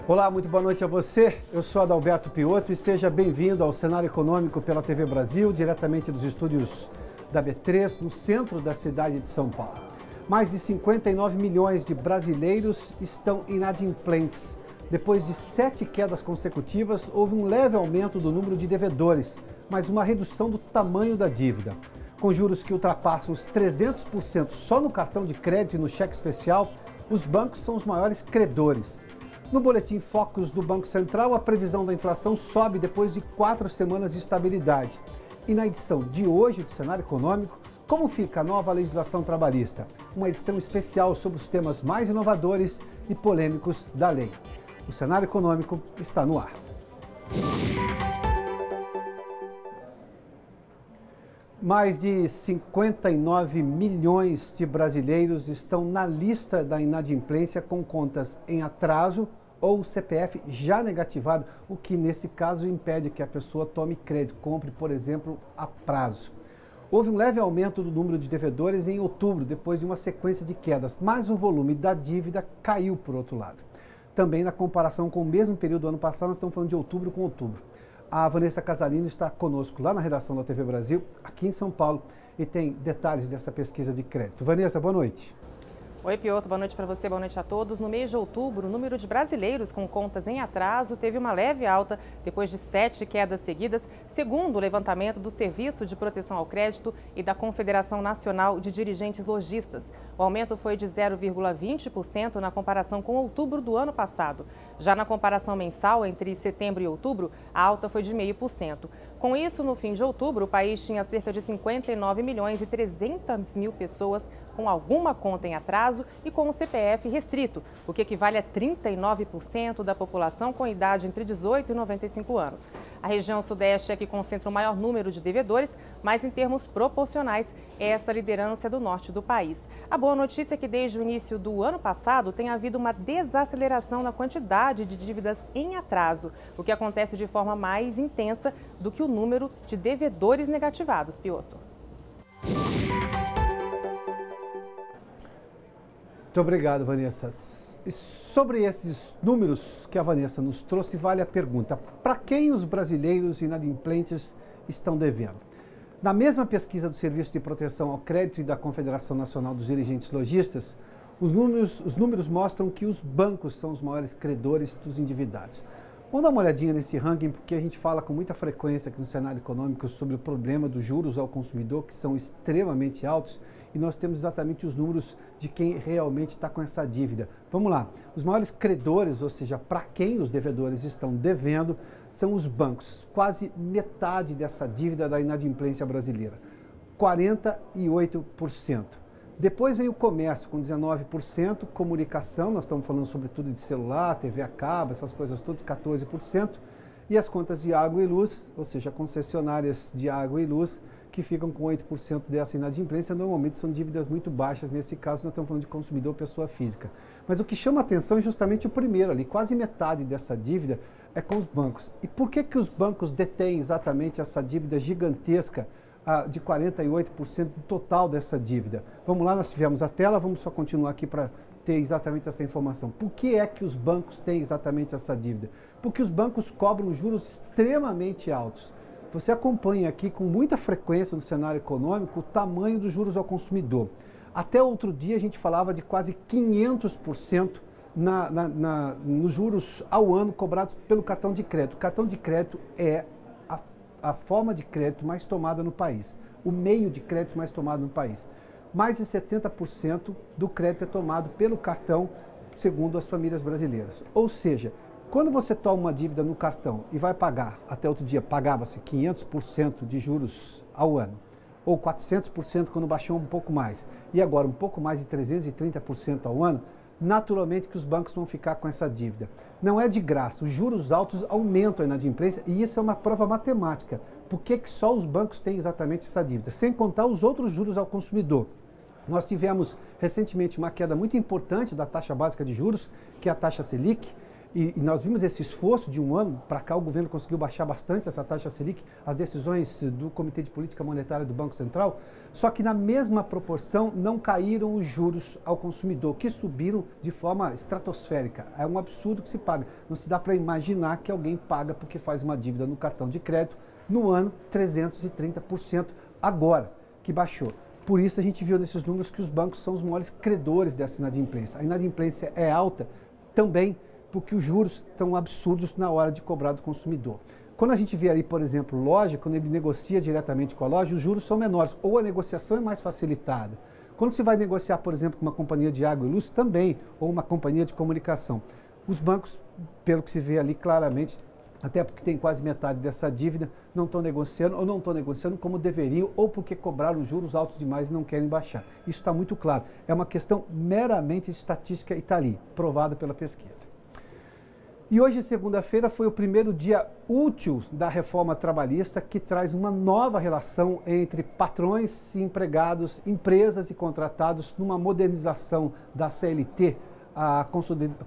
Olá, muito boa noite a você. Eu sou Adalberto Piotto e seja bem-vindo ao Cenário Econômico pela TV Brasil, diretamente dos estúdios da B3, no centro da cidade de São Paulo. Mais de 59 milhões de brasileiros estão inadimplentes. Depois de 7 quedas consecutivas, houve um leve aumento do número de devedores, mas uma redução do tamanho da dívida. Com juros que ultrapassam os 300% só no cartão de crédito e no cheque especial, os bancos são os maiores credores. No boletim Focus do Banco Central, a previsão da inflação sobe depois de 4 semanas de estabilidade. E na edição de hoje do Cenário Econômico, como fica a nova legislação trabalhista? Uma edição especial sobre os temas mais inovadores e polêmicos da lei. O Cenário Econômico está no ar. Mais de 59 milhões de brasileiros estão na lista da inadimplência com contas em atraso ou CPF já negativado, o que nesse caso impede que a pessoa tome crédito, compre, por exemplo, a prazo. Houve um leve aumento do número de devedores em outubro, depois de uma sequência de quedas, mas o volume da dívida caiu por outro lado. Também na comparação com o mesmo período do ano passado, nós estamos falando de outubro com outubro. A Vanessa Casalino está conosco lá na redação da TV Brasil, aqui em São Paulo, e tem detalhes dessa pesquisa de crédito. Vanessa, boa noite. Oi, Piotto, boa noite para você, boa noite a todos. No mês de outubro, o número de brasileiros com contas em atraso teve uma leve alta depois de 7 quedas seguidas, segundo o levantamento do Serviço de Proteção ao Crédito e da Confederação Nacional de Dirigentes Lojistas. O aumento foi de 0,20% na comparação com outubro do ano passado. Já na comparação mensal entre setembro e outubro, a alta foi de 0,5%. Com isso, no fim de outubro, o país tinha cerca de 59 milhões e 300 mil pessoas com alguma conta em atraso e com o CPF restrito, o que equivale a 39% da população com idade entre 18 e 95 anos. A região sudeste é que concentra o maior número de devedores, mas em termos proporcionais, essa liderança é do norte do país. A boa notícia é que desde o início do ano passado tem havido uma desaceleração na quantidade de dívidas em atraso, o que acontece de forma mais intensa do que o número de devedores negativados, Piotto. Muito obrigado, Vanessa. E sobre esses números que a Vanessa nos trouxe, vale a pergunta: para quem os brasileiros inadimplentes estão devendo? Na mesma pesquisa do Serviço de Proteção ao Crédito e da Confederação Nacional dos Dirigentes Lojistas, os números mostram que os bancos são os maiores credores dos endividados. Vamos dar uma olhadinha nesse ranking, porque a gente fala com muita frequência aqui no cenário econômico sobre o problema dos juros ao consumidor, que são extremamente altos, e nós temos exatamente os números de quem realmente está com essa dívida. Vamos lá. Os maiores credores, ou seja, para quem os devedores estão devendo, são os bancos. Quase metade dessa dívida da inadimplência brasileira, 48%. Depois vem o comércio com 19%, comunicação, nós estamos falando sobretudo de celular, TV a cabo, essas coisas todas, 14%, e as contas de água e luz, ou seja, concessionárias de água e luz, que ficam com 8% dessa inadimplência. Normalmente são dívidas muito baixas, nesse caso nós estamos falando de consumidor, pessoa física. Mas o que chama a atenção é justamente o primeiro ali, quase metade dessa dívida é com os bancos. E por que os bancos detêm exatamente essa dívida gigantesca de 48% do total dessa dívida? Vamos lá, nós tivemos a tela, vamos só continuar aqui para ter exatamente essa informação. Por que é que os bancos têm exatamente essa dívida? Porque os bancos cobram juros extremamente altos. Você acompanha aqui com muita frequência no cenário econômico o tamanho dos juros ao consumidor. Até outro dia a gente falava de quase 500% nos juros ao ano cobrados pelo cartão de crédito. O cartão de crédito é a forma de crédito mais tomada no país, o meio de crédito mais tomado no país. Mais de 70% do crédito é tomado pelo cartão, segundo as famílias brasileiras. Ou seja, quando você toma uma dívida no cartão e vai pagar, até outro dia pagava-se 500% de juros ao ano, ou 400% quando baixou um pouco mais, e agora um pouco mais de 330% ao ano, naturalmente que os bancos vão ficar com essa dívida. Não é de graça, os juros altos aumentam a inadimplência e isso é uma prova matemática. Por que só os bancos têm exatamente essa dívida? Sem contar os outros juros ao consumidor. Nós tivemos recentemente uma queda muito importante da taxa básica de juros, que é a taxa Selic. E nós vimos esse esforço de um ano para cá, o governo conseguiu baixar bastante essa taxa Selic, as decisões do Comitê de Política Monetária do Banco Central, só que na mesma proporção não caíram os juros ao consumidor, que subiram de forma estratosférica. É um absurdo que se paga. Não se dá para imaginar que alguém paga porque faz uma dívida no cartão de crédito no ano 330% agora que baixou. Por isso a gente viu nesses números que os bancos são os maiores credores dessa inadimplência. A inadimplência é alta também porque os juros estão absurdos na hora de cobrar do consumidor. Quando a gente vê ali, por exemplo, loja, quando ele negocia diretamente com a loja, os juros são menores, ou a negociação é mais facilitada. Quando se vai negociar, por exemplo, com uma companhia de água e luz, também, ou uma companhia de comunicação. Os bancos, pelo que se vê ali claramente, até porque tem quase metade dessa dívida, não estão negociando, ou não estão negociando como deveriam, ou porque cobraram juros altos demais e não querem baixar. Isso está muito claro. É uma questão meramente de estatística e está ali, provada pela pesquisa. E hoje, segunda-feira, foi o primeiro dia útil da reforma trabalhista que traz uma nova relação entre patrões e empregados, empresas e contratados, numa modernização da CLT, a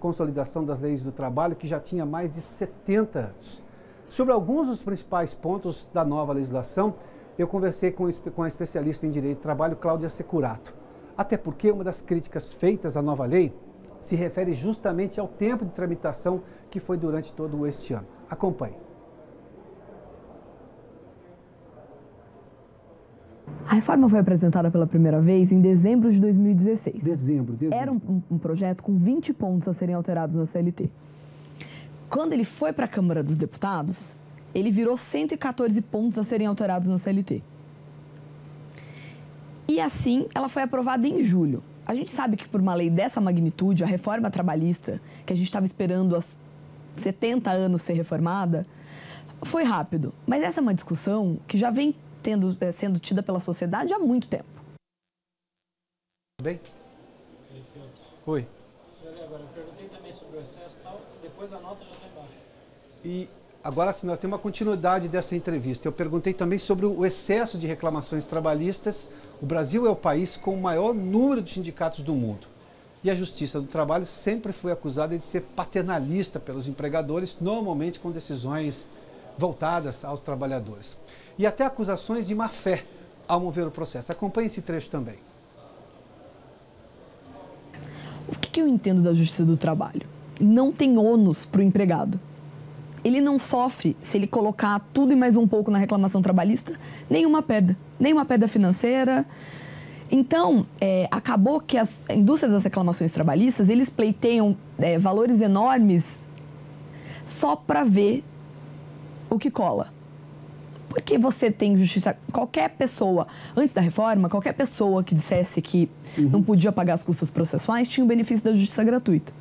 consolidação das leis do trabalho, que já tinha mais de 70 anos. Sobre alguns dos principais pontos da nova legislação, eu conversei com a especialista em Direito do Trabalho, Cláudia Securato. Até porque uma das críticas feitas à nova lei se refere justamente ao tempo de tramitação que foi durante todo este ano. Acompanhe. A reforma foi apresentada pela primeira vez em dezembro de 2016. Dezembro. Era um projeto com 20 pontos a serem alterados na CLT. Quando ele foi para a Câmara dos Deputados, ele virou 114 pontos a serem alterados na CLT. E assim, ela foi aprovada em julho. A gente sabe que por uma lei dessa magnitude, a reforma trabalhista, que a gente estava esperando há 70 anos ser reformada, foi rápido. Mas essa é uma discussão que já vem sendo tida pela sociedade há muito tempo. Bem? Oi. Você vai ler agora. Eu perguntei também sobre o excesso e tal, depois a nota já está embaixo. E agora sim, nós temos uma continuidade dessa entrevista. Eu perguntei também sobre o excesso de reclamações trabalhistas. O Brasil é o país com o maior número de sindicatos do mundo. E a Justiça do Trabalho sempre foi acusada de ser paternalista pelos empregadores, normalmente com decisões voltadas aos trabalhadores. E até acusações de má-fé ao mover o processo. Acompanhe esse trecho também. O que eu entendo da Justiça do Trabalho? Não tem ônus para o empregado. Ele não sofre, se ele colocar tudo e mais um pouco na reclamação trabalhista, nenhuma perda financeira. Então, acabou que a indústria das reclamações trabalhistas, eles pleiteiam valores enormes só para ver o que cola. Porque você tem justiça, qualquer pessoa, antes da reforma, qualquer pessoa que dissesse que não podia pagar as custas processuais tinha o benefício da justiça gratuita.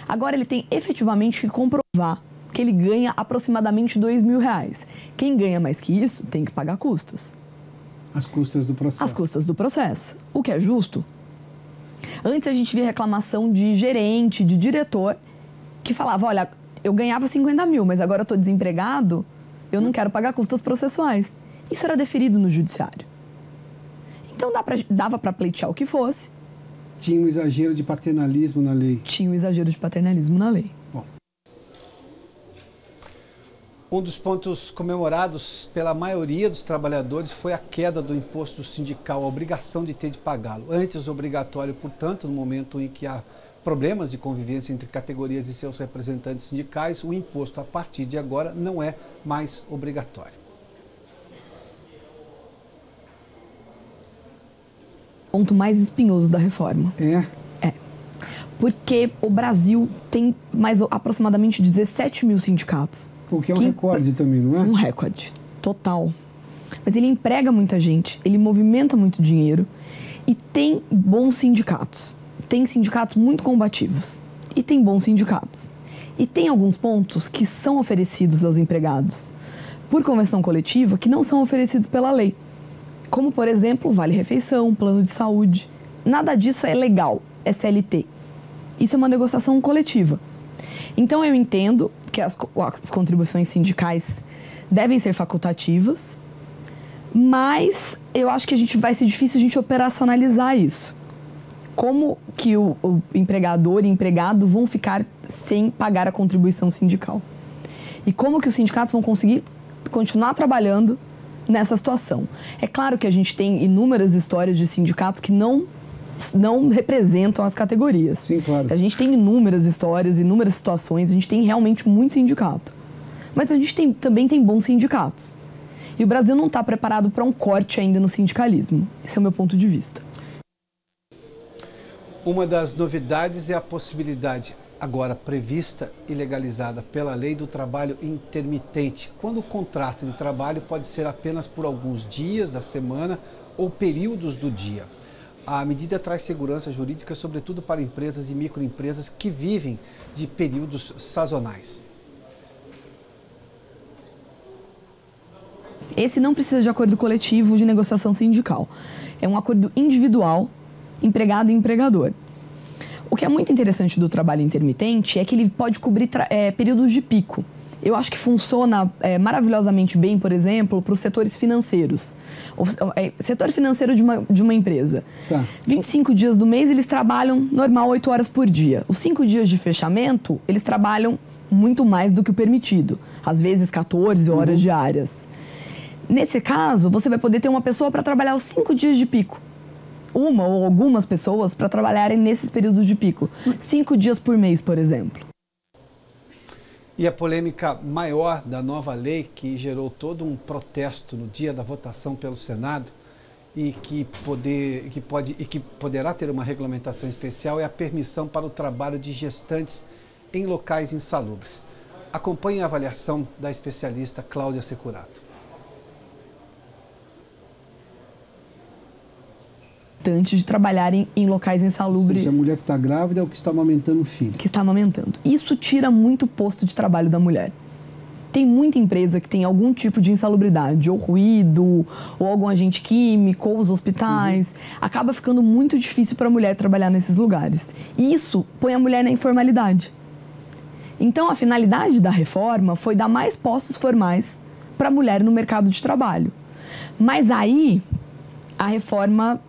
Agora ele tem efetivamente que comprovar que ele ganha aproximadamente R$2.000. Quem ganha mais que isso tem que pagar custas. As custas do processo. As custas do processo. O que é justo. Antes a gente via reclamação de gerente, de diretor, que falava, olha, eu ganhava 50 mil, mas agora eu estou desempregado, eu não quero pagar custas processuais. Isso era deferido no judiciário. Então dava para pleitear o que fosse. Tinha um exagero de paternalismo na lei. Tinha um exagero de paternalismo na lei. Bom. Um dos pontos comemorados pela maioria dos trabalhadores foi a queda do imposto sindical, a obrigação de ter de pagá-lo. Antes obrigatório, portanto, no momento em que há problemas de convivência entre categorias e seus representantes sindicais, o imposto, a partir de agora, não é mais obrigatório. Ponto mais espinhoso da reforma. É. Porque o Brasil tem aproximadamente 17 mil sindicatos. O que é um recorde também, não é? Um recorde, total. Mas ele emprega muita gente, ele movimenta muito dinheiro e tem bons sindicatos. Tem sindicatos muito combativos e tem bons sindicatos. E tem alguns pontos que são oferecidos aos empregados por convenção coletiva que não são oferecidos pela lei. Como, por exemplo, vale-refeição, plano de saúde. Nada disso é legal, é CLT. Isso é uma negociação coletiva. Então, eu entendo que as contribuições sindicais devem ser facultativas, mas eu acho que vai ser difícil a gente operacionalizar isso. como que o empregador e empregado vão ficar sem pagar a contribuição sindical. E como que os sindicatos vão conseguir continuar trabalhando nessa situação. É claro que a gente tem inúmeras histórias de sindicatos que não representam as categorias. Sim, claro. A gente tem inúmeras histórias, inúmeras situações, a gente tem realmente muito sindicato. Mas a gente também tem bons sindicatos. E o Brasil não está preparado para um corte ainda no sindicalismo. Esse é o meu ponto de vista. Uma das novidades é a possibilidade, agora prevista e legalizada pela Lei do Trabalho Intermitente, quando o contrato de trabalho pode ser apenas por alguns dias da semana ou períodos do dia. A medida traz segurança jurídica, sobretudo para empresas e microempresas que vivem de períodos sazonais. Esse não precisa de acordo coletivo de negociação sindical. É um acordo individual, empregado e empregador. O que é muito interessante do trabalho intermitente é que ele pode cobrir períodos de pico. Eu acho que funciona maravilhosamente bem, por exemplo, para os setores financeiros. O setor financeiro de uma empresa. Tá. 25 dias do mês eles trabalham normal 8 horas por dia. Os 5 dias de fechamento, eles trabalham muito mais do que o permitido. Às vezes 14 horas diárias. Nesse caso, você vai poder ter uma pessoa para trabalhar os 5 dias de pico. Uma ou algumas pessoas para trabalharem nesses períodos de pico. 5 dias por mês, por exemplo. E a polêmica maior da nova lei, que gerou todo um protesto no dia da votação pelo Senado e que poderá ter uma regulamentação especial, é a permissão para o trabalho de gestantes em locais insalubres. Acompanhe a avaliação da especialista Cláudia Securato. De trabalharem em locais insalubres. Ou seja, a mulher que está grávida é o que está amamentando o filho. Que está amamentando. Isso tira muito o posto de trabalho da mulher. Tem muita empresa que tem algum tipo de insalubridade, ou ruído, ou algum agente químico, ou os hospitais. Acaba ficando muito difícil para a mulher trabalhar nesses lugares. E isso põe a mulher na informalidade. Então, a finalidade da reforma foi dar mais postos formais para a mulher no mercado de trabalho. Mas aí, a reforma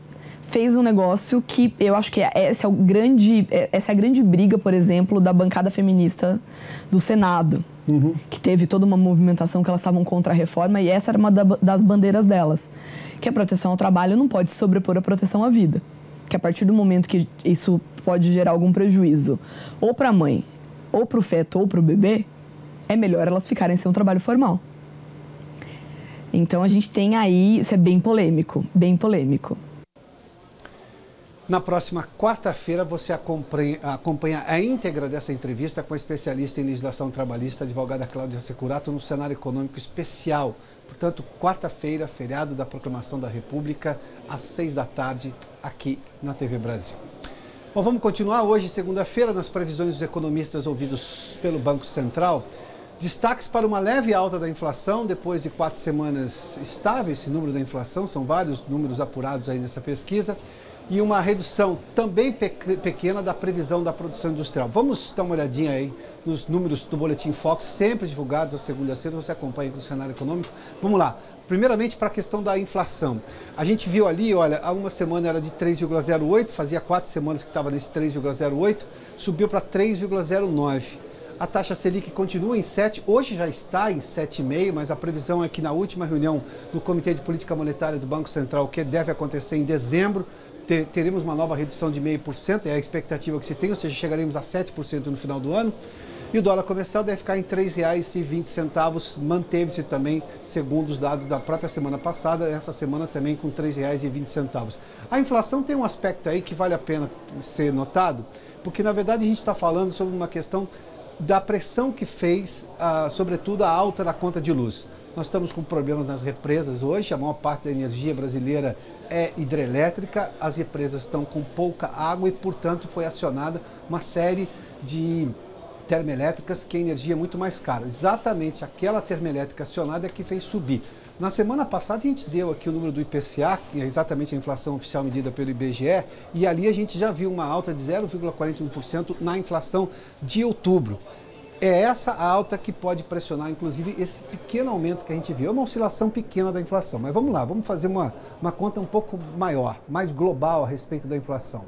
fez um negócio que eu acho que essa é a grande briga, por exemplo, da bancada feminista do Senado, que teve toda uma movimentação que elas estavam contra a reforma, e essa era uma das bandeiras delas, que a proteção ao trabalho não pode se sobrepor à proteção à vida, que a partir do momento que isso pode gerar algum prejuízo, ou para a mãe, ou para o feto, ou para o bebê, é melhor elas ficarem sem um trabalho formal. Então a gente tem aí, isso é bem polêmico, bem polêmico. Na próxima quarta-feira você acompanha a íntegra dessa entrevista com a especialista em legislação trabalhista, a advogada Cláudia Securato, no cenário econômico especial. Portanto, quarta-feira, feriado da Proclamação da República, às 6 da tarde, aqui na TV Brasil. Bom, vamos continuar hoje, segunda-feira, nas previsões dos economistas ouvidos pelo Banco Central. Destaques para uma leve alta da inflação, depois de 4 semanas estável, esse número da inflação, são vários números apurados aí nessa pesquisa. E uma redução também pequena da previsão da produção industrial. Vamos dar uma olhadinha aí nos números do Boletim Fox, sempre divulgados às segundas-feiras, você acompanha com o cenário econômico. Vamos lá. Primeiramente, para a questão da inflação. A gente viu ali, olha, há uma semana era de 3,08, fazia 4 semanas que estava nesse 3,08, subiu para 3,09. A taxa Selic continua em 7, hoje já está em 7,5, mas a previsão é que na última reunião do Comitê de Política Monetária do Banco Central, que deve acontecer em dezembro, teremos uma nova redução de 0,5%, é a expectativa que se tem, ou seja, chegaremos a 7% no final do ano. E o dólar comercial deve ficar em R$ 3,20, manteve-se também, segundo os dados da própria semana passada, essa semana também com R$ 3,20. A inflação tem um aspecto aí que vale a pena ser notado, porque na verdade a gente está falando sobre uma questão da pressão que fez, sobretudo, a alta da conta de luz. Nós estamos com problemas nas represas hoje, a maior parte da energia brasileira é hidrelétrica, as represas estão com pouca água e, portanto, foi acionada uma série de termoelétricas que a energia é muito mais cara. Exatamente aquela termoelétrica acionada é que fez subir. Na semana passada a gente deu aqui o número do IPCA, que é exatamente a inflação oficial medida pelo IBGE, e ali a gente já viu uma alta de 0,41% na inflação de outubro. É essa a alta que pode pressionar, inclusive, esse pequeno aumento que a gente viu. É uma oscilação pequena da inflação. Mas vamos lá, vamos fazer uma conta um pouco maior, mais global a respeito da inflação.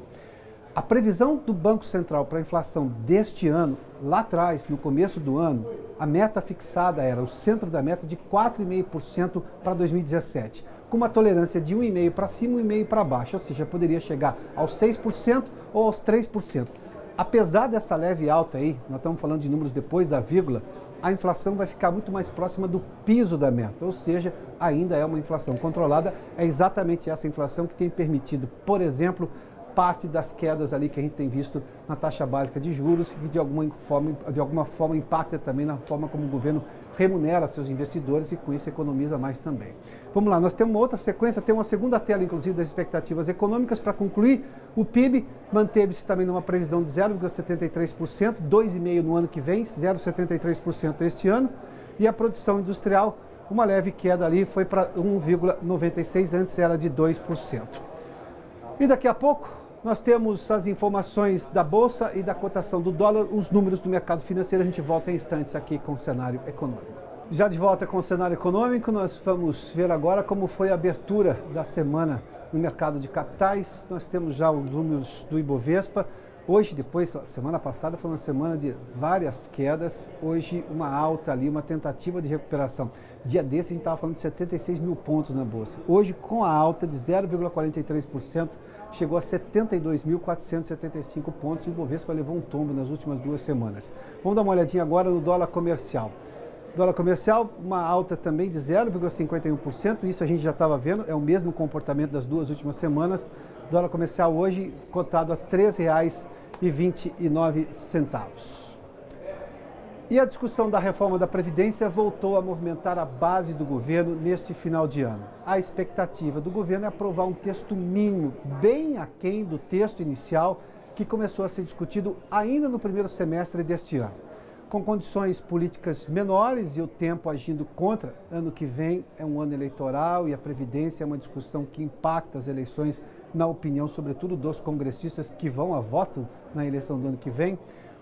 A previsão do Banco Central para a inflação deste ano, lá atrás, no começo do ano, a meta fixada era o centro da meta de 4,5% para 2017, com uma tolerância de 1,5% para cima e 1,5% para baixo, ou seja, poderia chegar aos 6% ou aos 3%. Apesar dessa leve alta aí, nós estamos falando de números depois da vírgula, a inflação vai ficar muito mais próxima do piso da meta, ou seja, ainda é uma inflação controlada. É exatamente essa inflação que tem permitido, por exemplo, parte das quedas ali que a gente tem visto na taxa básica de juros e de alguma forma impacta também na forma como o governo remunera seus investidores e com isso economiza mais também. Vamos lá, nós temos uma outra sequência, tem uma segunda tela inclusive das expectativas econômicas para concluir. O PIB manteve-se também numa previsão de 0,73%, 2,5% no ano que vem, 0,73% este ano, e a produção industrial, uma leve queda ali, foi para 1,96%, antes era de 2%. E daqui a pouco nós temos as informações da Bolsa e da cotação do dólar, os números do mercado financeiro. A gente volta em instantes aqui com o cenário econômico. Já de volta com o cenário econômico, nós vamos ver agora como foi a abertura da semana no mercado de capitais. Nós temos já os números do Ibovespa. Hoje, depois, semana passada foi uma semana de várias quedas. Hoje, uma alta ali, uma tentativa de recuperação. Dia desse, a gente estava falando de 76 mil pontos na Bolsa. Hoje, com a alta de 0,43%, chegou a 72.475 pontos. O Ibovespa levou um tombo nas últimas 2 semanas. Vamos dar uma olhadinha agora no dólar comercial. Dólar comercial, uma alta também de 0,51%. Isso a gente já estava vendo, é o mesmo comportamento das 2 últimas semanas. Dólar comercial hoje cotado a R$ 3,29. E a discussão da reforma da Previdência voltou a movimentar a base do governo neste final de ano. A expectativa do governo é aprovar um texto mínimo, bem aquém do texto inicial, que começou a ser discutido ainda no primeiro semestre deste ano. Com condições políticas menores e o tempo agindo contra, ano que vem é um ano eleitoral e a Previdência é uma discussão que impacta as eleições, na opinião, sobretudo, dos congressistas que vão a voto na eleição do ano que vem.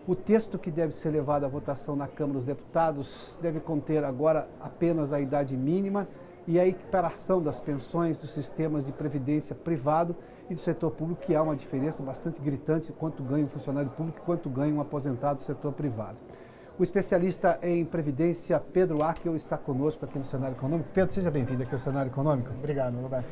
O texto que deve ser levado à votação na Câmara dos Deputados deve conter agora apenas a idade mínima e a equiparação das pensões dos sistemas de previdência privado e do setor público, que há uma diferença bastante gritante quanto ganha um funcionário público e quanto ganha um aposentado do setor privado. O especialista em Previdência, Pedro Ackel, está conosco aqui no Cenário Econômico. Pedro, seja bem-vindo aqui ao Cenário Econômico. Obrigado, Roberto.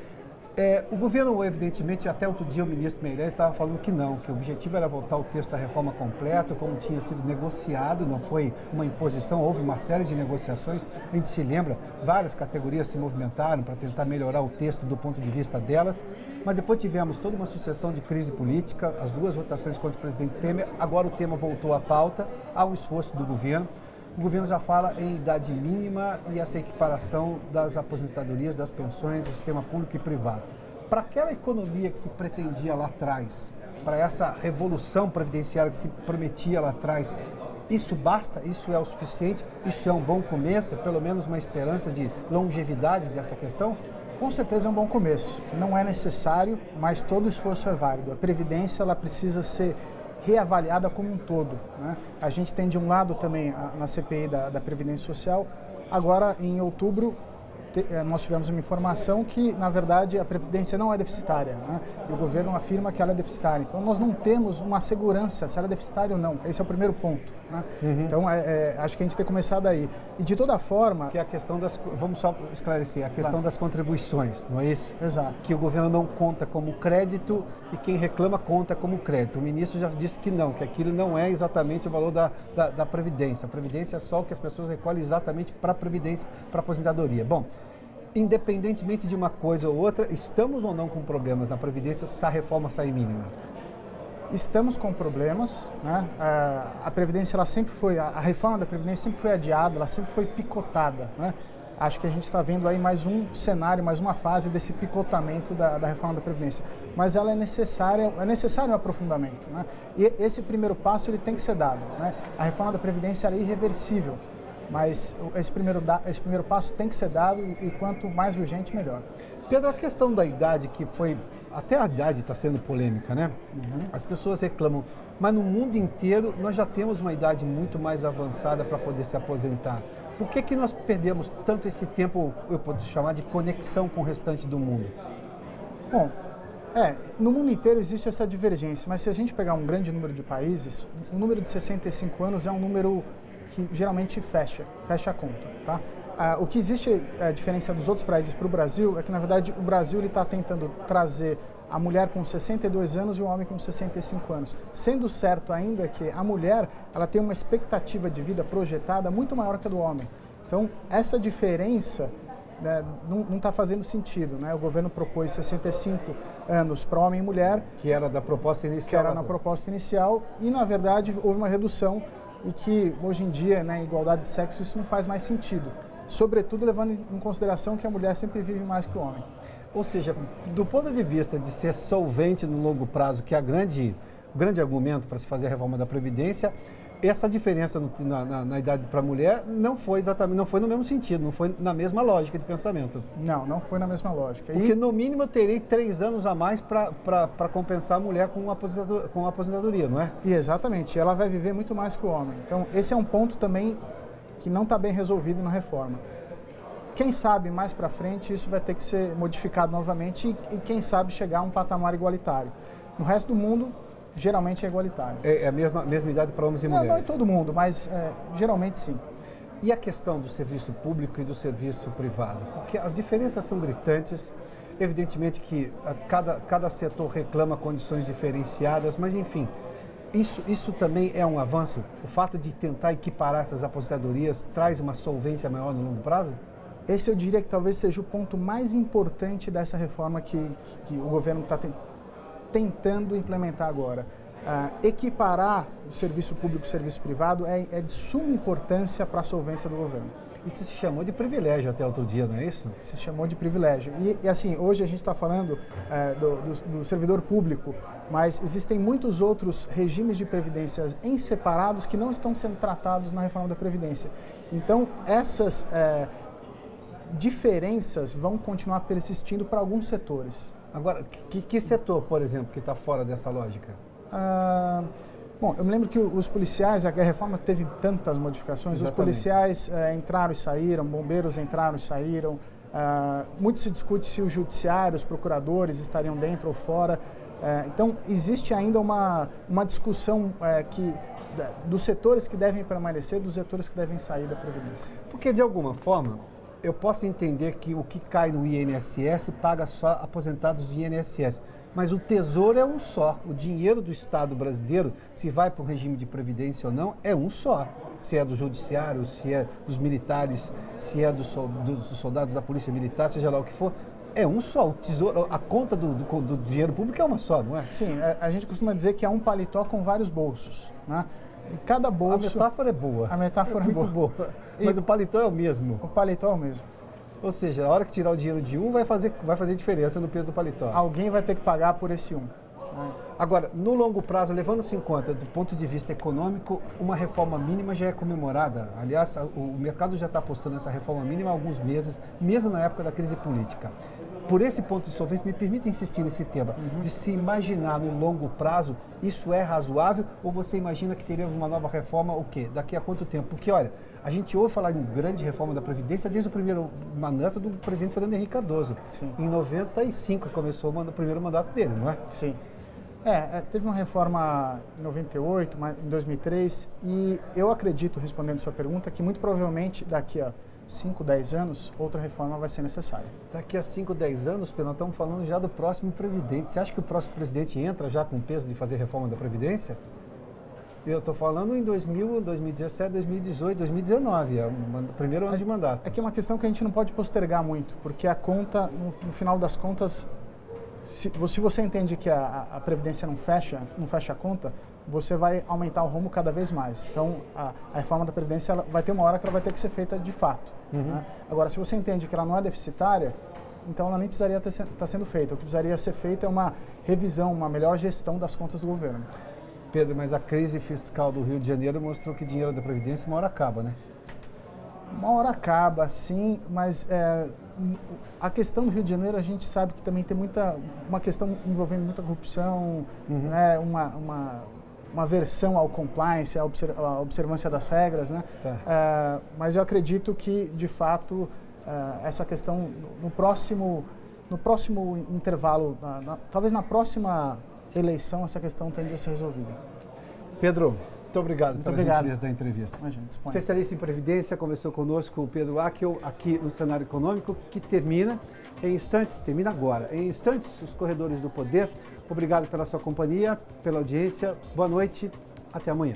O governo, evidentemente, até outro dia o ministro Meirelles estava falando que não, que o objetivo era voltar o texto da reforma completo, como tinha sido negociado, não foi uma imposição, houve uma série de negociações. A gente se lembra, várias categorias se movimentaram para tentar melhorar o texto do ponto de vista delas, mas depois tivemos toda uma sucessão de crise política, as 2 votações contra o presidente Temer, agora o tema voltou à pauta, há um esforço do governo. O governo já fala em idade mínima e essa equiparação das aposentadorias, das pensões, do sistema público e privado. Para aquela economia que se pretendia lá atrás, para essa revolução previdenciária que se prometia lá atrás, isso basta? Isso é o suficiente? Isso é um bom começo? Pelo menos uma esperança de longevidade dessa questão? Com certeza é um bom começo. Não é necessário, mas todo esforço é válido. A Previdência ela precisa ser reavaliada como um todo, né? A gente tem de um lado também na CPI da Previdência Social, agora em outubro nós tivemos uma informação que, na verdade, a Previdência não é deficitária, né? E o governo afirma que ela é deficitária. Então, nós não temos uma segurança se ela é deficitária ou não. Esse é o primeiro ponto, né? Então, acho que a gente tem que começar daí. E, de toda forma... Que é a questão das... Vamos só esclarecer. A questão das contribuições, não é isso? Exato. Que o governo não conta como crédito e quem reclama conta como crédito. O ministro já disse que não, que aquilo não é exatamente o valor da Previdência. A Previdência é só o que as pessoas recolhem exatamente para a Previdência, para a aposentadoria. Bom, independentemente de uma coisa ou outra, estamos ou não com problemas na Previdência se a reforma sair mínima? Estamos com problemas, né? A Previdência, ela sempre foi, a reforma da Previdência sempre foi adiada, ela sempre foi picotada, né? Acho que a gente está vendo aí mais um cenário, mais uma fase desse picotamento da reforma da Previdência. Mas ela é necessário um aprofundamento, né? E esse primeiro passo ele tem que ser dado, né? A reforma da Previdência é irreversível. Mas esse primeiro passo tem que ser dado e quanto mais urgente, melhor. Pedro, a questão da idade, que foi... Até a idade está sendo polêmica, né? As pessoas reclamam, mas no mundo inteiro nós já temos uma idade muito mais avançada para poder se aposentar. Por que nós perdemos tanto esse tempo, eu posso chamar de conexão com o restante do mundo? Bom, No mundo inteiro existe essa divergência, mas se a gente pegar um grande número de países, o número de 65 anos é um número que geralmente fecha a conta, tá? O que existe, a diferença dos outros países para o Brasil, é que, na verdade, o Brasil está tentando trazer a mulher com 62 anos e o homem com 65 anos. Sendo certo ainda que a mulher ela tem uma expectativa de vida projetada muito maior que a do homem. Então, essa diferença, né, não está fazendo sentido, né? O governo propôs 65 anos para homem e mulher. Que era da proposta inicial. Que era na proposta inicial e, na verdade, houve uma redução e que, hoje em dia, né, em igualdade de sexo, isso não faz mais sentido. Sobretudo levando em consideração que a mulher sempre vive mais que o homem. Ou seja, do ponto de vista de ser solvente no longo prazo, que é o grande argumento para se fazer a reforma da Previdência, essa diferença na idade para a mulher não foi no mesmo sentido, não foi na mesma lógica de pensamento. Não foi na mesma lógica. Porque no mínimo eu terei 3 anos a mais para compensar a mulher com a aposentadoria, não é? E exatamente, ela vai viver muito mais que o homem. Então esse é um ponto também que não está bem resolvido na reforma. Quem sabe mais para frente isso vai ter que ser modificado novamente e quem sabe chegar a um patamar igualitário. No resto do mundo, geralmente é igualitário. É a mesma idade para homens e mulheres? Não é todo mundo, mas geralmente sim. E a questão do serviço público e do serviço privado? Porque as diferenças são gritantes, evidentemente que cada setor reclama condições diferenciadas, mas enfim, isso também é um avanço? O fato de tentar equiparar essas aposentadorias traz uma solvência maior no longo prazo? Esse eu diria que talvez seja o ponto mais importante dessa reforma que o governo está tentando implementar agora. Equiparar o serviço público e o serviço privado é de suma importância para a solvência do governo. Isso se chamou de privilégio até outro dia, não é isso? Se chamou de privilégio. E assim, hoje a gente está falando do servidor público, mas existem muitos outros regimes de previdências em separados que não estão sendo tratados na reforma da Previdência. Então, essas diferenças vão continuar persistindo para alguns setores. Agora, que setor, por exemplo, que está fora dessa lógica? Bom, eu me lembro que os policiais, a reforma teve tantas modificações, Exatamente. Os policiais entraram e saíram, bombeiros entraram e saíram, muito se discute se os judiciários, os procuradores estariam dentro ou fora. Então, existe ainda uma discussão dos setores que devem permanecer, dos setores que devem sair da Previdência. Porque, de alguma forma, eu posso entender que o que cai no INSS paga só aposentados de INSS. Mas o tesouro é um só. O dinheiro do Estado brasileiro, se vai para o regime de previdência ou não, é um só. Se é do judiciário, se é dos militares, se é dos soldados da polícia militar, seja lá o que for, é um só. O tesouro, a conta do dinheiro público é uma só, não é? Sim, a gente costuma dizer que é um paletó com vários bolsos, né? E cada bolso... A metáfora é boa. A metáfora é muito boa. Mas o paletó é o mesmo. O paletó é o mesmo. Ou seja, a hora que tirar o dinheiro de um vai fazer diferença no peso do paletó. Alguém vai ter que pagar por esse um. Agora, no longo prazo, levando-se em conta, do ponto de vista econômico, uma reforma mínima já é comemorada. Aliás, o mercado já está apostando nessa reforma mínima há alguns meses, mesmo na época da crise política. Por esse ponto de solvência, me permita insistir nesse tema, de se imaginar no longo prazo, isso é razoável ou você imagina que teremos uma nova reforma, o quê? Daqui a quanto tempo? Porque, olha, a gente ouve falar em grande reforma da Previdência desde o primeiro mandato do presidente Fernando Henrique Cardoso. Sim. Em 95 começou o primeiro mandato dele, não é? Sim. Teve uma reforma em 98, em 2003, e eu acredito, respondendo sua pergunta, que muito provavelmente daqui a 5, 10 anos, outra reforma vai ser necessária. Daqui a 5, 10 anos, Pedro, nós estamos falando já do próximo presidente. Você acha que o próximo presidente entra já com o peso de fazer reforma da Previdência? Eu estou falando em 2017, 2018, 2019, é o primeiro ano de mandato. É que é uma questão que a gente não pode postergar muito, porque a conta, no final das contas, se você entende que a Previdência não fecha a conta, você vai aumentar o rombo cada vez mais. Então, a reforma da Previdência vai ter uma hora que ela vai ter que ser feita de fato. Né? Agora, se você entende que ela não é deficitária, então ela nem precisaria estar sendo feita. O que precisaria ser feito é uma revisão, uma melhor gestão das contas do governo. Pedro, mas a crise fiscal do Rio de Janeiro mostrou que o dinheiro da Previdência uma hora acaba, né? Uma hora acaba, sim, mas a questão do Rio de Janeiro a gente sabe que também tem uma questão envolvendo muita corrupção, né? Uma aversão ao compliance, à observância das regras, né? Tá. Mas eu acredito que, de fato, essa questão, no próximo no próximo intervalo, talvez na próxima eleição, essa questão tende a ser resolvida. Pedro, muito obrigado pela gentileza da entrevista. Imagina, especialista em Previdência, conversou conosco o Pedro Ackel, aqui no Cenário Econômico, que termina em instantes, termina agora. Em instantes, os Corredores do Poder. Obrigado pela sua companhia, pela audiência. Boa noite, até amanhã.